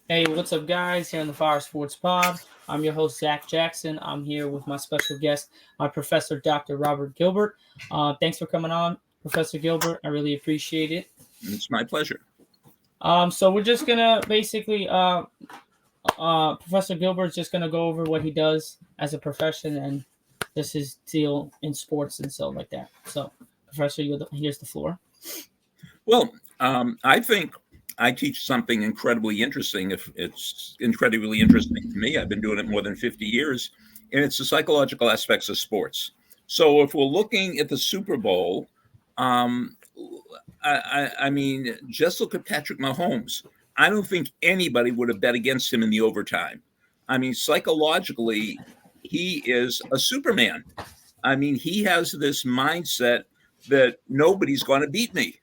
Hey, what's up, guys? Here on the Fire Sports Pod. I'm your host, Zach Jackson. I'm here with my special guest, my professor, Dr. Robert Gilbert. Thanks for coming on, Professor Gilbert. I really appreciate it. It's my pleasure. So we're just gonna basically, Professor Gilbert's just gonna go over what he does as a profession and just his deal in sports and so like that. So, Professor, here's the floor. Well, I think I teach something incredibly interesting. If it's incredibly interesting to me, I've been doing it more than 50 years, and it's the psychological aspects of sports. So if we're looking at the Super Bowl, um, I mean, just look at Patrick Mahomes. I don't think anybody would have bet against him in the overtime. I mean, psychologically, he is a Superman. I mean, he has this mindset that nobody's going to beat me,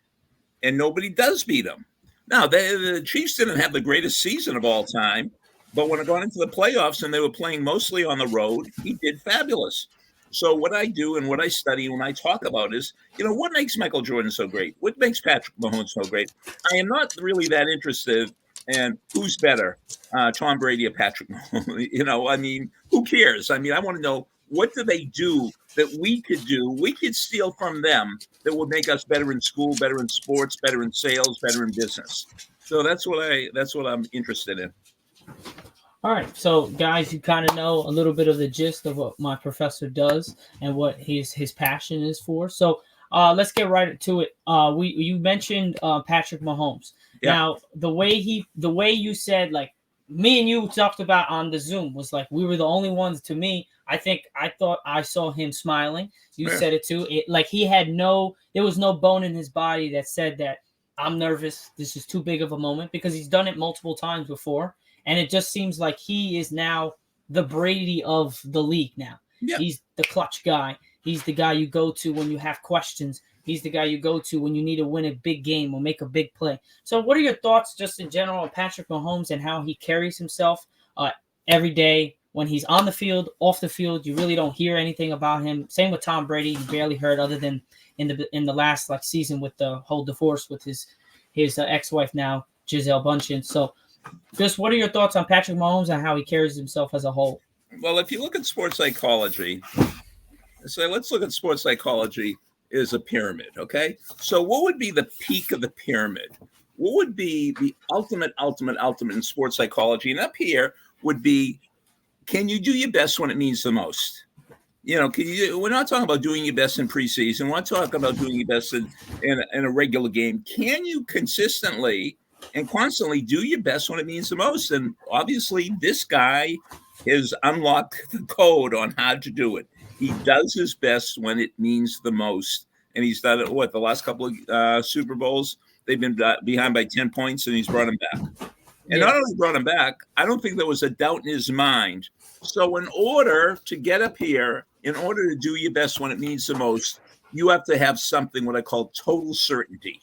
and nobody does beat him. Now, the Chiefs didn't have the greatest season of all time, but when it got into the playoffs and they were playing mostly on the road, he did fabulous. So what I do and what I study when I talk about is, what makes Michael Jordan so great? What makes Patrick Mahomes so great? I am not really that interested in who's better, Tom Brady or Patrick Mahomes. I mean, who cares? I mean, I want to know, what do they do that we could do? We could steal from them that would make us better in school, better in sports, better in sales, better in business. So that's what I'm interested in. All right, so guys, you kind of know a little bit of the gist of what my professor does and what his passion is for. So let's get right to it. We You mentioned Patrick Mahomes. Yeah. Now the way you said, like, me and you talked about on the Zoom was like we were the only ones. To me, I thought I saw him smiling. You Yeah. said it too. It like he had no there was no bone in his body that said that I'm nervous. This is too big of a moment because he's done it multiple times before, and it just seems like he is now the Brady of the league now. Yeah. He's the clutch guy. He's the guy you go to when you have questions. He's the guy you go to when you need to win a big game or make a big play. So, what are your thoughts just in general on Patrick Mahomes and how he carries himself every day when he's on the field, off the field? You really don't hear anything about him. Same with Tom Brady. You barely heard other than in the last like season with the whole divorce with his ex-wife now, Giselle Bundchen. So, just what are your thoughts on Patrick Mahomes and how he carries himself as a whole? Well, if you look at sports psychology, so let's look at sports psychology as a pyramid, okay? So what would be the peak of the pyramid? What would be the ultimate in sports psychology? And up here would be, can you do your best when it means the most? We're not talking about doing your best in preseason. We're not talking about doing your best in a regular game. Can you consistently and constantly do your best when it means the most? And obviously, this guy has unlocked the code on how to do it. He does his best when it means the most. And he's done it, the last couple of Super Bowls, they've been behind by 10 points, and he's brought them back. And not only brought him back, I don't think there was a doubt in his mind. So in order to get up here, in order to do your best when it means the most, you have to have something what I call total certainty.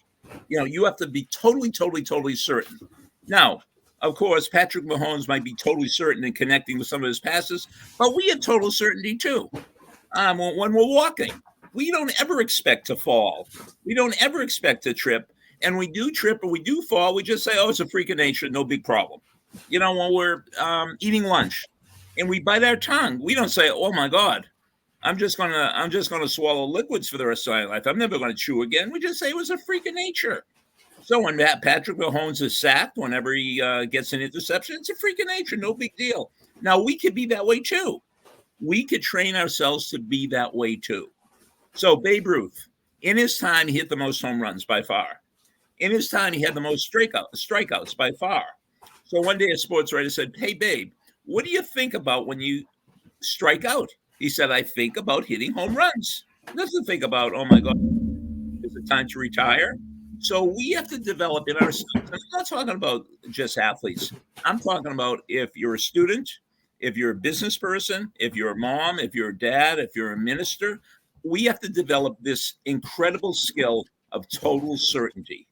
You have to be totally certain. Now, of course, Patrick Mahomes might be totally certain in connecting with some of his passes, but we have total certainty too. When we're walking, we don't ever expect to fall. We don't ever expect to trip. And we do trip or we do fall, we just say, oh, it's a freak of nature, no big problem. When we're eating lunch and we bite our tongue, we don't say, oh my God, I'm just gonna swallow liquids for the rest of my life. I'm never gonna chew again. We just say it was a freak of nature. So when Patrick Mahomes is sacked, whenever he gets an interception, it's a freak of nature, no big deal. Now we could be that way too. We could train ourselves to be that way too. So Babe Ruth, in his time, he hit the most home runs by far. In his time, he had the most strikeouts by far. So one day a sports writer said, hey, Babe, what do you think about when you strike out? He said, I think about hitting home runs. He doesn't think about, oh, my God, is it time to retire? So we have to develop in ourselves. I'm not talking about just athletes. I'm talking about if you're a student, if you're a business person, if you're a mom, if you're a dad, if you're a minister, we have to develop this incredible skill of total certainty.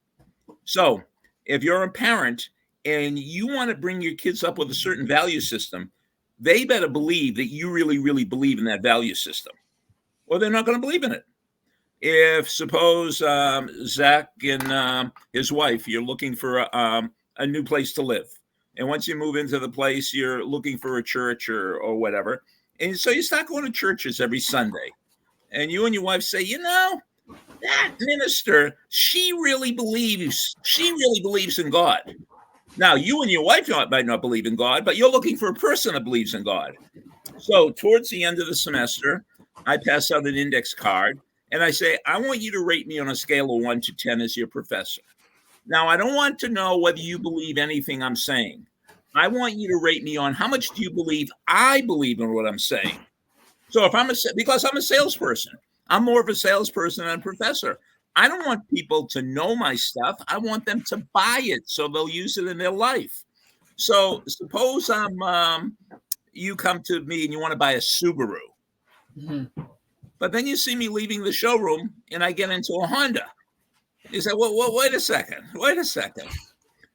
So if you're a parent and you want to bring your kids up with a certain value system, they better believe that you really, really believe in that value system, or they're not going to believe in it. If suppose Zack and his wife, you're looking for a new place to live, And once you move into the place, you're looking for a church or whatever. And so you start going to churches every Sunday. And you and your wife say, that minister, she really believes in God. Now, you and your wife might not believe in God, but you're looking for a person that believes in God. So towards the end of the semester, I pass out an index card and I say, I want you to rate me on a scale of 1 to 10 as your professor. Now, I don't want to know whether you believe anything I'm saying. I want you to rate me on how much do you believe I believe in what I'm saying. So because I'm a salesperson, I'm more of a salesperson than a professor. I don't want people to know my stuff. I want them to buy it so they'll use it in their life. So suppose you come to me and you want to buy a Subaru. Mm-hmm. But then you see me leaving the showroom and I get into a Honda. You say, well, wait a second.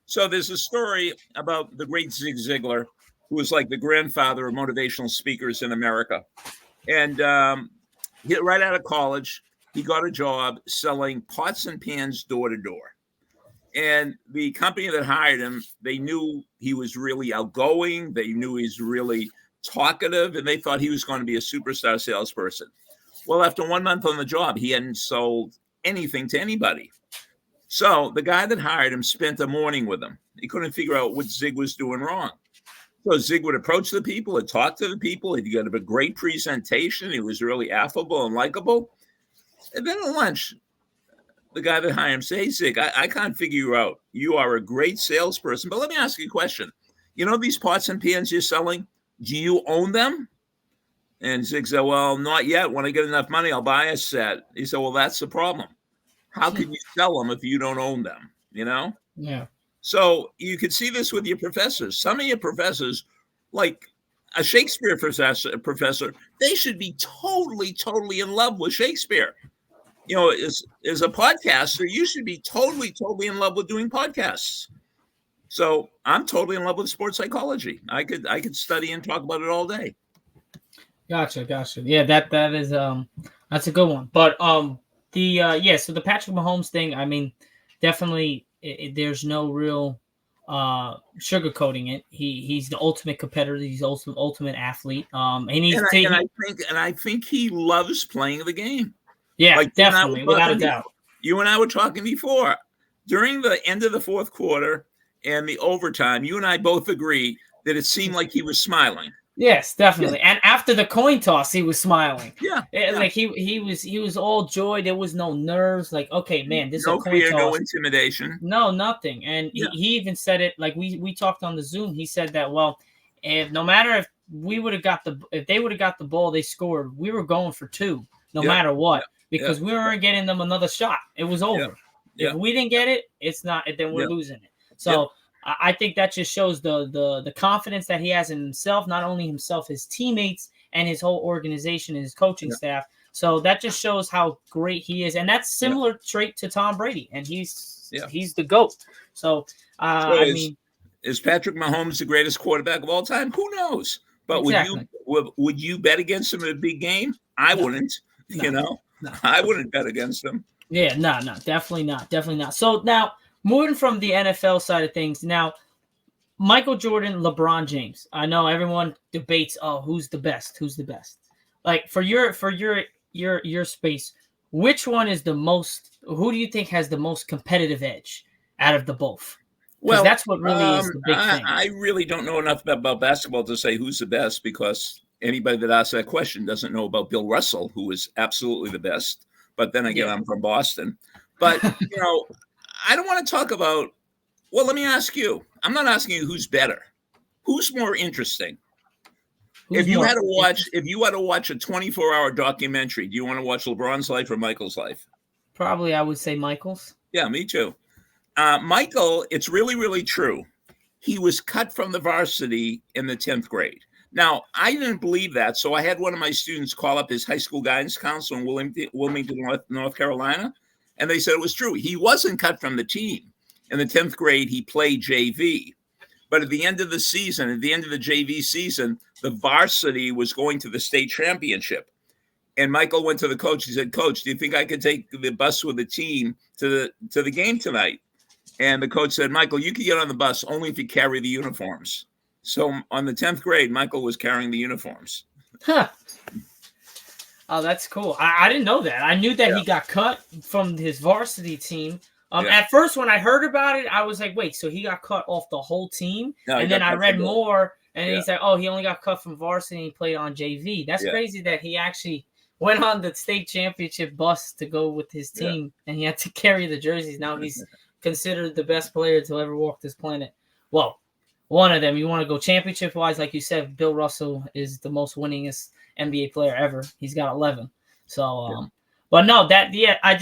So there's a story about the great Zig Ziglar, who was like the grandfather of motivational speakers in America. And right out of college, he got a job selling pots and pans door to door. And the company that hired him, they knew he was really outgoing. They knew he was really talkative, and they thought he was going to be a superstar salesperson. Well, after 1 month on the job, he hadn't sold anything to anybody. So the guy that hired him spent a morning with him. He couldn't figure out what Zig was doing wrong. So Zig would approach the people and talk to the people. He got a great presentation. He was really affable and likable. And then at lunch, the guy that hired him said, hey, Zig, I can't figure you out. You are a great salesperson, but let me ask you a question. You know these pots and pans you're selling? Do you own them? And Zig said, well, not yet. When I get enough money, I'll buy a set. He said, well, that's the problem. How can you sell them if you don't own them? Yeah. So you could see this with your professors. Some of your professors, like a Shakespeare professor, they should be totally, totally in love with Shakespeare. As a podcaster, you should be totally, totally in love with doing podcasts. So I'm totally in love with sports psychology. I could study and talk about it all day. Gotcha. Yeah, that is that's a good one. But so the Patrick Mahomes thing, I mean, definitely there's no real sugarcoating it. He's the ultimate competitor. He's the ultimate athlete. I think he loves playing the game. Yeah, definitely, without a doubt. You and I were talking before. During the end of the fourth quarter and the overtime, you and I both agree that it seemed like he was smiling. Yes, definitely. Yeah. And after the coin toss, he was smiling. Yeah. Like he was all joy. There was no nerves. Like, okay, man, this is a coin fear, toss. No intimidation. No, nothing. And he even said it, like we talked on the Zoom. He said that, well, no matter if they would have got the ball, they scored, we were going for 2, no matter what, because we weren't getting them another shot. It was over. If we didn't get it, it's not. Then we're losing it. So. I think that just shows the confidence that he has in himself, not only himself, his teammates, and his whole organization and his coaching staff. So that just shows how great he is. And that's similar trait to Tom Brady. And he's the GOAT. So, is Patrick Mahomes the greatest quarterback of all time? Who knows? But exactly. would you bet against him in a big game? I wouldn't. No. I wouldn't bet against him. Yeah, no, definitely not. So now, moving from the NFL side of things, now Michael Jordan, LeBron James. I know everyone debates, who's the best? Like for your space, which one is the most? Who do you think has the most competitive edge out of the both? Well, that's what really is the big thing. I really don't know enough about basketball to say who's the best, because anybody that asks that question doesn't know about Bill Russell, who is absolutely the best. But then again, I'm from Boston. But I don't want to talk about, well, let me ask you. I'm not asking you who's better. Who's more interesting? If you had to watch a 24-hour documentary, do you want to watch LeBron's life or Michael's life? Probably I would say Michael's. Yeah, me too. Michael, it's really, really true. He was cut from the varsity in the 10th grade. Now, I didn't believe that, so I had one of my students call up his high school guidance counselor in Wilmington, North Carolina. And they said it was true. He wasn't cut from the team. In the 10th grade, he played JV. But at the end of the JV season, the varsity was going to the state championship. And Michael went to the coach. He said, Coach, do you think I could take the bus with the team to the game tonight? And the coach said, Michael, you can get on the bus only if you carry the uniforms. So on the 10th grade, Michael was carrying the uniforms. Huh. Oh, that's cool. I didn't know that. I knew that he got cut from his varsity team. At first, when I heard about it, I was like, wait, so he got cut off the whole team? No, and then I read more, and he's like, oh, he only got cut from varsity and he played on JV. That's crazy that he actually went on the state championship bus to go with his team, and he had to carry the jerseys. Now he's considered the best player to ever walk this planet. Well, one of them. You want to go championship-wise, like you said, Bill Russell is the most winningest NBA player ever. He's got 11. So, but no, I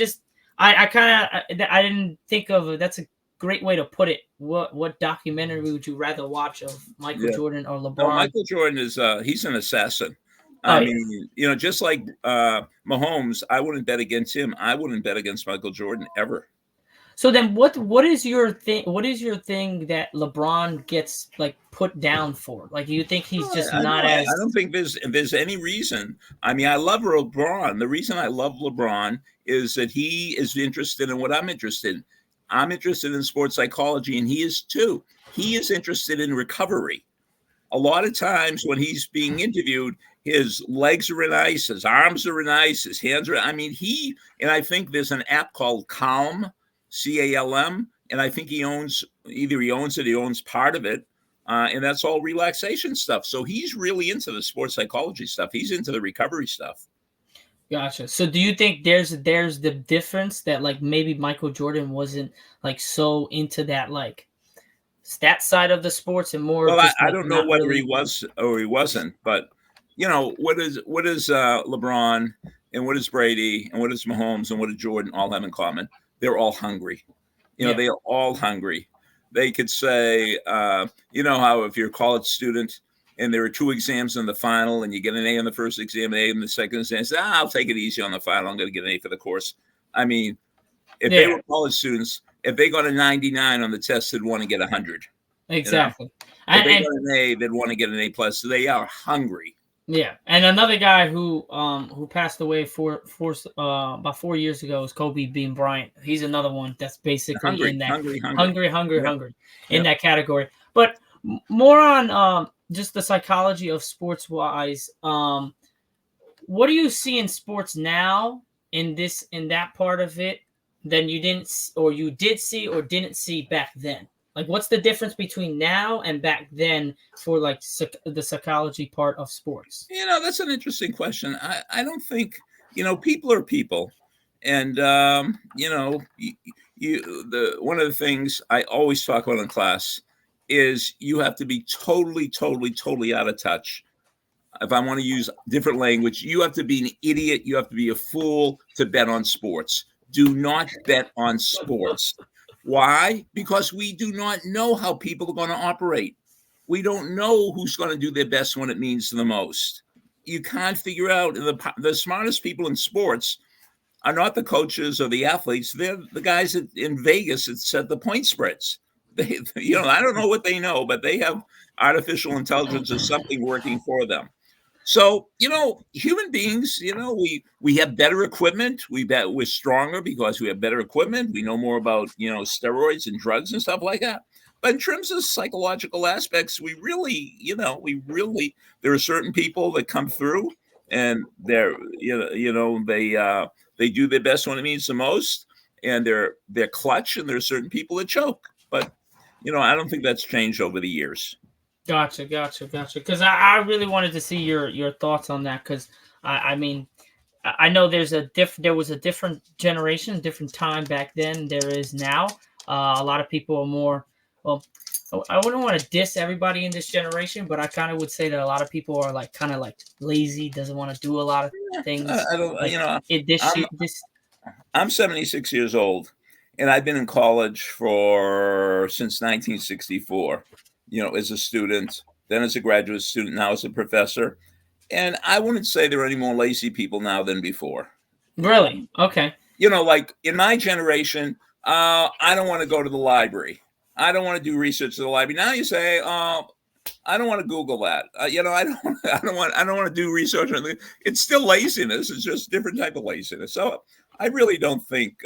didn't think of it. That's a great way to put it. What documentary would you rather watch of Michael Jordan or LeBron? No, Michael Jordan is he's an assassin. I mean, just like Mahomes, I wouldn't bet against him. I wouldn't bet against Michael Jordan ever. So then, what is your thing? What is your thing that LeBron gets like put down for? Like, you think he's just not as? I don't think there's any reason. I mean, I love LeBron. The reason I love LeBron is that he is interested in what I'm interested in. I'm interested in sports psychology, and he is too. He is interested in recovery. A lot of times when he's being interviewed, his legs are in ice, his arms are in ice, his hands are. I mean, and I think there's an app called Calm. CALM, and I think he owns it, he owns part of it, and that's all relaxation stuff. So he's really into the sports psychology stuff. He's into the recovery stuff. Gotcha. So do you think there's the difference that like maybe Michael Jordan wasn't like so into that like stat side of the sports and more? Well, I don't know whether he was or he wasn't, but what is LeBron and what is Brady and what is Mahomes and what does Jordan all have in common? They're all hungry. They're all hungry. They could say, how if you're a college student and there are 2 exams in the final and you get an A in the first exam, an A in the second exam, say, I'll take it easy on the final. I'm going to get an A for the course. I mean, if they were college students, if they got a 99 on the test, they'd want to get 100. Exactly. If they got an A, they'd want to get an A+. So they are hungry. Yeah, and another guy who passed away about 4 years ago is Kobe Bean Bryant. He's another one that's basically in that hungry in that category. But more on just the psychology of sports wise. What do you see in sports now in that part of it than you did see or didn't see back then? Like, what's the difference between now and back then for like the psychology part of sports? That's an interesting question. I don't think, people are people. And, one of the things I always talk about in class is you have to be totally, totally, totally out of touch. If I want to use different language, you have to be an idiot. You have to be a fool to bet on sports. Do not bet on sports. Why? Because we do not know how people are going to operate. We don't know who's going to do their best when it means the most. You can't figure out. The smartest people in sports are not the coaches or the athletes. They're the guys in Vegas that set the point spreads. I don't know what they know, but they have artificial intelligence or something working for them. So, human beings, we have better equipment. We're stronger because we have better equipment. We know more about, steroids and drugs and stuff like that. But in terms of psychological aspects, we really, there are certain people that come through and they're, they do their best when it means the most, and they're clutch, and there are certain people that choke. But, I don't think that's changed over the years. Gotcha. Because I really wanted to see your thoughts on that. Because I mean, I know there was a different generation, different time back then. There is now. A lot of people are more. Well, I wouldn't want to diss everybody in this generation, but I kind of would say that a lot of people are like kind of like lazy, doesn't want to do a lot of things. I don't. Like, I'm 76 years old, and I've been in college since 1964. As a student, then as a graduate student, now as a professor. And I wouldn't say there are any more lazy people now than before. Really? Okay. Like in my generation, I don't want to go to the library. I don't want to do research at the library. Now you say, I don't want to Google that. I don't want to do research. It's still laziness. It's just a different type of laziness. So I really don't think,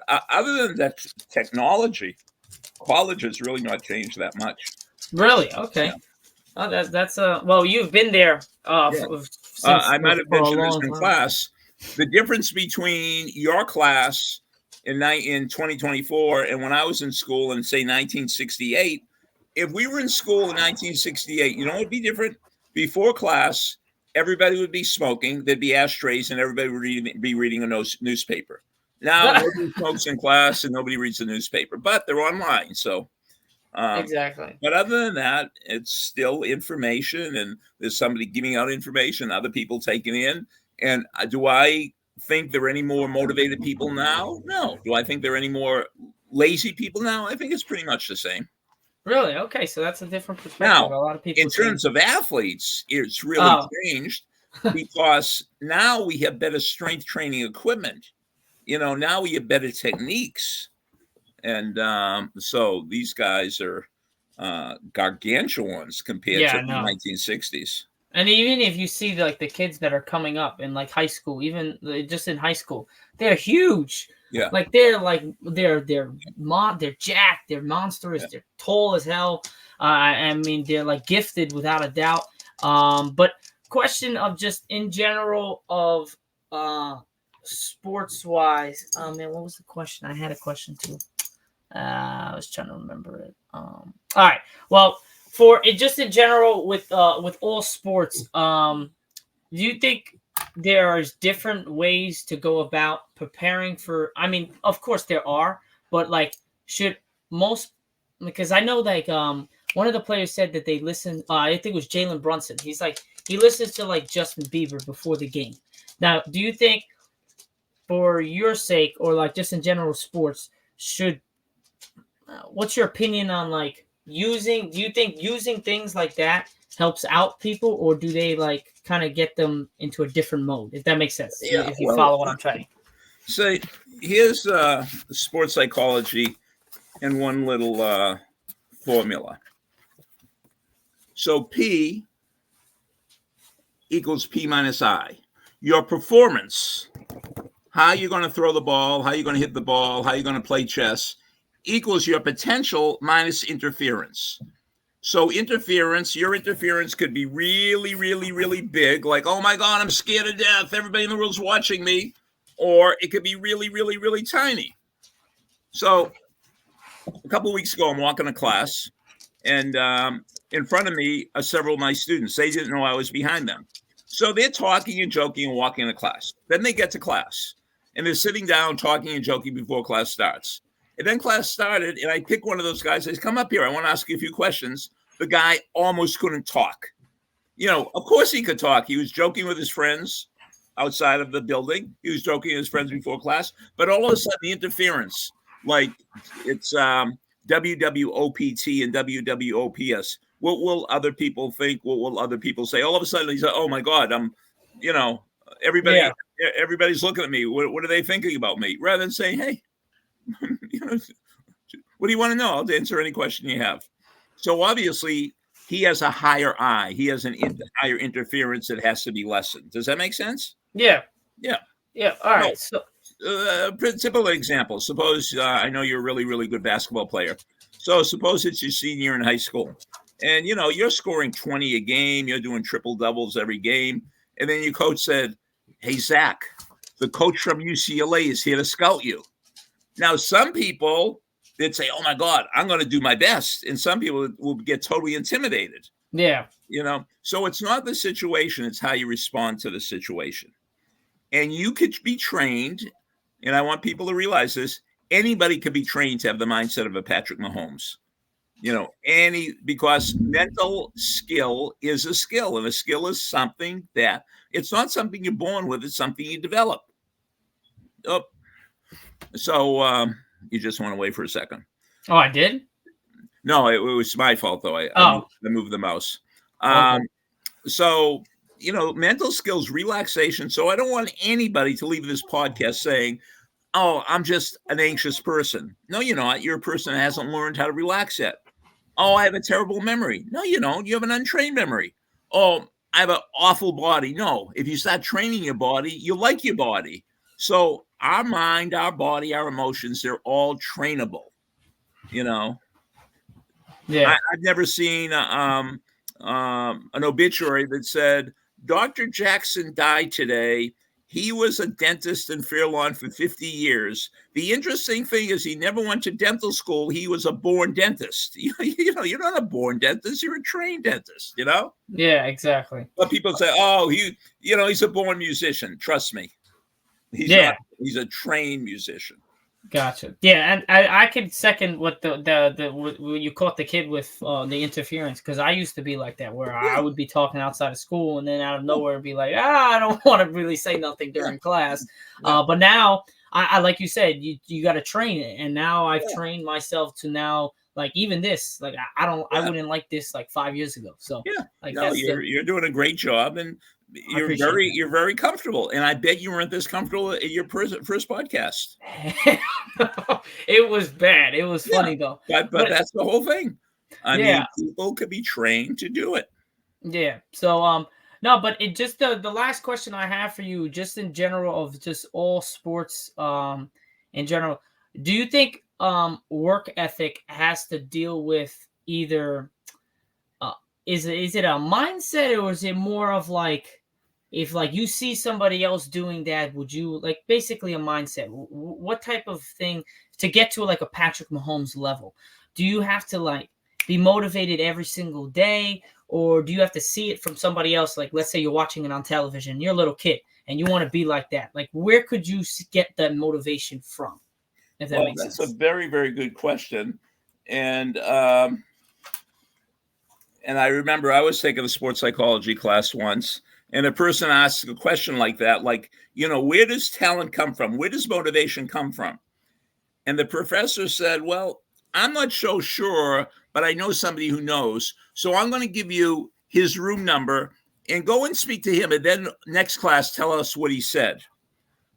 other than that technology, college has really not changed that much. Really? Okay. Yeah. Oh, that's well, you've been there Yeah. since I might have for a mentioned this long in time. class. The difference between your class in 2024 and when I was in school in, say, 1968, if we were in school in 1968, you know what would be different? Before class, everybody would be smoking. There'd be ashtrays, and everybody would be reading a newspaper. Now, nobody smokes in class, and nobody reads the newspaper, but they're online. So, Exactly. but other than that, it's still information, and there's somebody giving out information, other people taking in. And do I think there are any more motivated people now? No. Do I think there are any more lazy people now? I think it's pretty much the same. Really? Okay, so that's a different perspective. Now, A lot of people in terms of athletes, it's really Oh. changed because now we have better strength training equipment. Now we have better techniques. And so these guys are gargantuans compared to Yeah, the no. 1960s. And even if you see like the kids that are coming up in like high school, even just in high school, they're huge. Yeah. Like they're jacked, they're monstrous, Yeah. they're tall as hell. I mean, they're like gifted without a doubt. But question of just in general of sports wise. Man, what was the question? I had a question too. I was trying to remember it. All right. Well, for it, just in general with all sports, do you think there's different ways to go about preparing for? I mean, of course there are, but like, should most? Because I know like one of the players said that they listen. I think it was Jalen Brunson. He's like he listens to like Justin Bieber before the game. Now, do you think, for your sake, or like just in general sports, should what's your opinion on like do you think using things like that helps out people, or do they like kind of get them into a different mode, if that makes sense? Yeah, If you follow what I'm trying. So here's sports psychology and one little formula. So P equals P minus I. Your performance, how you're going to throw the ball, how you're going to hit the ball, how you're going to play chess, equals your potential minus interference. So your interference could be really, really, really big, like, oh my God, I'm scared to death, everybody in the world's watching me. Or it could be really, really, really tiny. So a couple of weeks ago, I'm walking to class, and in front of me are several of my students. They didn't know I was behind them. So they're talking and joking and walking to class. Then they get to class, and they're sitting down talking and joking before class starts. And then class started, and I pick one of those guys. I said, come up here. I want to ask you a few questions. The guy almost couldn't talk. Of course he could talk. He was joking with his friends outside of the building. He was joking with his friends before class. But all of a sudden, the interference, like it's WWOPT and WWOPS. What will other people think? What will other people say? All of a sudden, he's like, oh, my God, everybody's looking at me. What are they thinking about me? Rather than saying, hey, what do you want to know? I'll answer any question you have. So obviously, he has a higher I. He has higher interference that has to be lessened. Does that make sense? Yeah. Yeah. All right. So simple example. Suppose I know you're a really, really good basketball player. So suppose it's your senior year in high school, and you're scoring 20 a game. You're doing triple doubles every game, and then your coach said, "Hey Zack, the coach from UCLA is here to scout you." Now, some people, they'd say, oh, my God, I'm going to do my best. And some people will get totally intimidated. Yeah. So it's not the situation. It's how you respond to the situation. And you could be trained, and I want people to realize this, anybody could be trained to have the mindset of a Patrick Mahomes. Because mental skill is a skill, and a skill is something that it's not something you're born with. It's something you develop. Oh, so you just went away for a second. Oh, I did? No, it was my fault, though. I moved the mouse. Okay. So, mental skills, relaxation. So I don't want anybody to leave this podcast saying, oh, I'm just an anxious person. No, you're not. You're a person that hasn't learned how to relax yet. Oh, I have a terrible memory. No, you don't. You have an untrained memory. Oh, I have an awful body. No, if you start training your body, you like your body. So our mind, our body, our emotions, they're all trainable. You know, Yeah. I've never seen an obituary that said Dr. Jackson died today. He was a dentist in Fair Lawn for 50 years. The interesting thing is he never went to dental school. He was a born dentist. You know, you're not a born dentist. You're a trained dentist, you know? Yeah, exactly. But people say, oh, he's a born musician. Trust me. He's Yeah. not. He's a trained musician. Gotcha. Yeah, and I could second what what you caught the kid with the interference, because I used to be like that, where I Yeah. would be talking outside of school and then out of nowhere be like, I don't want to really say nothing during class. Yeah. But now I like you said, you got to train it, and now I've Yeah. trained myself to now, like, even this, like I wouldn't like this like 5 years ago. So Yeah, like no, you're doing a great job, and you're very comfortable. And I bet you weren't this comfortable at your first podcast. It was bad. It was funny though. But that's the whole thing. I Yeah. mean, people could be trained to do it. Yeah. So no, but it just the last question I have for you, just in general of just all sports in general, do you think work ethic has to deal with either is it a mindset, or is it more of like, if like you see somebody else doing that, would you, like, basically a mindset? What type of thing to get to like a Patrick Mahomes level? Do you have to like be motivated every single day, or do you have to see it from somebody else? Like, let's say you're watching it on television, you're a little kid and you want to be like that. Like, where could you get that motivation from? If that makes sense. That's a very, very good question. And I remember I was taking a sports psychology class once, and a person asked a question like that, like, where does talent come from? Where does motivation come from? And the professor said, well, I'm not so sure, but I know somebody who knows. So I'm going to give you his room number and go and speak to him. And then next class, tell us what he said.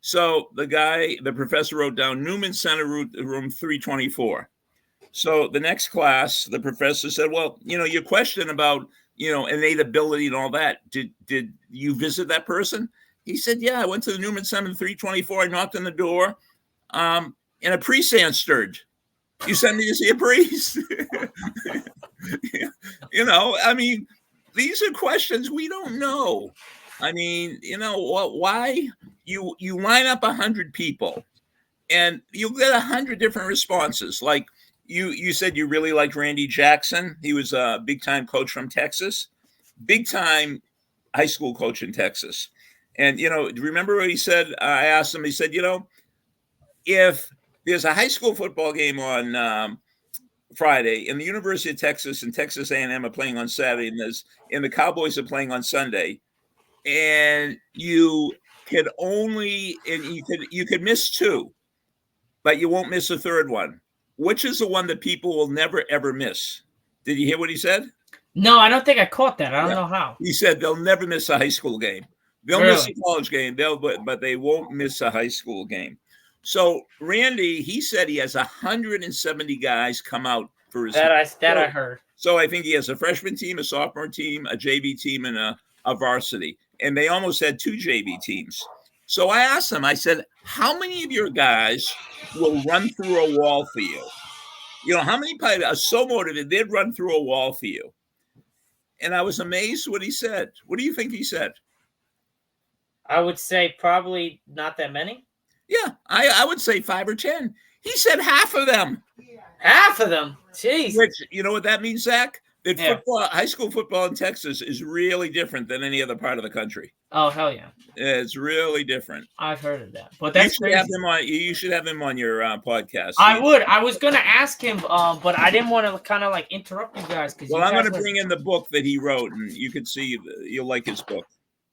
So the professor wrote down Newman Center room 324. So the next class, the professor said, well, your question about, innate ability and all that, did you visit that person? He said, yeah, I went to the Newman Center 324. I knocked on the door, and a priest answered. You sent me to see a priest? I mean, these are questions we don't know. I mean, why you line up 100 people and you'll get 100 different responses. Like you said, you really liked Randy Jackson. He was a big time coach from Texas, big time high school coach in Texas. And, remember what he said? I asked him, he said, if there's a high school football game on Friday, and the University of Texas and Texas A&M are playing on Saturday, and the Cowboys are playing on Sunday, and you could miss two, but you won't miss a third one. Which is the one that people will never ever miss? Did you hear what he said? No, I don't think I caught that. I don't know how. He said they'll never miss a high school game. They'll miss a college game. But they won't miss a high school game. So Randy, he said he has 170 guys come out for his I heard. So I think he has a freshman team, a sophomore team, a JV team, and a varsity. And they almost had 2 JV teams. So I asked him, I said, how many of your guys will run through a wall for you? How many people are so motivated they'd run through a wall for you? And I was amazed what he said. What do you think he said? I would say probably not that many. Yeah, I would say 5 or 10. He said half of them. Half of them? Jeez. Which, you know what that means, Zach? That high school football in Texas is really different than any other part of the country. Oh, hell yeah. It's really different. I've heard of that. But that's crazy. You should have him on your podcast. I would. I was going to ask him, but I didn't want to kind of like interrupt you guys. Well, I'm going to bring in the book that he wrote, and you can see you'll like his book.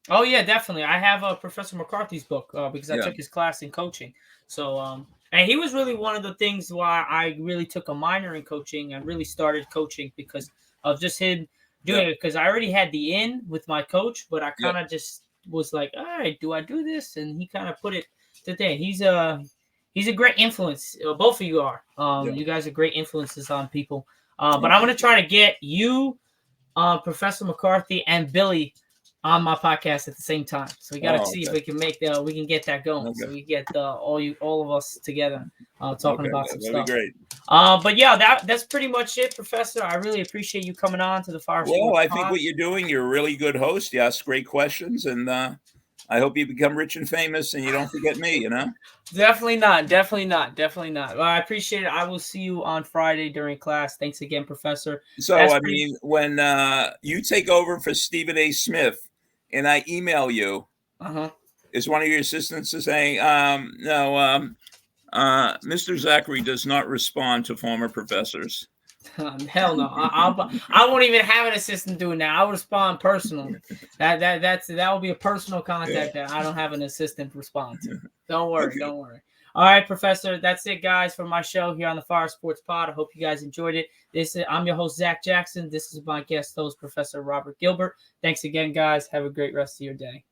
Oh, yeah, definitely. I have Professor McCarthy's book because I took his class in coaching. So, and he was really one of the things why I really took a minor in coaching and really started coaching, because of just him doing it. Because I already had the in with my coach, but I kind of just was like, all right, do I do this? And he kind of put it to thing. He's a great influence. Both of you are. You guys are great influences on people. But I'm going to try to get you, Professor McCarthy, and Billy on my podcast at the same time. So we got to see if Okay. we can get that going. So Okay. we get all of us together talking Okay. about some That'd be stuff. great. But yeah, that's pretty much it, Professor. I really appreciate you coming on to the Fire Well, Sports I think Pod. what you're doing, you're a really good host. You ask great questions, and I hope you become rich and famous, and you don't forget me. You know. Definitely not. Well, I appreciate it. I will see you on Friday during class. Thanks again, Professor. So, That's I mean, when you take over for Stephen A. Smith, and I email you, is one of your assistants saying, no, Mr. Zachary does not respond to former professors? Hell no. I won't even have an assistant doing that. I'll respond personally. That will be a personal contact that I don't have an assistant respond to. Don't worry. Okay. Don't worry. All right, Professor. That's it, guys, for my show here on the Fire Sports Pod. I hope you guys enjoyed it. I'm your host, Zack Jackson. This is my guest host, Professor Robert Gilbert. Thanks again, guys. Have a great rest of your day.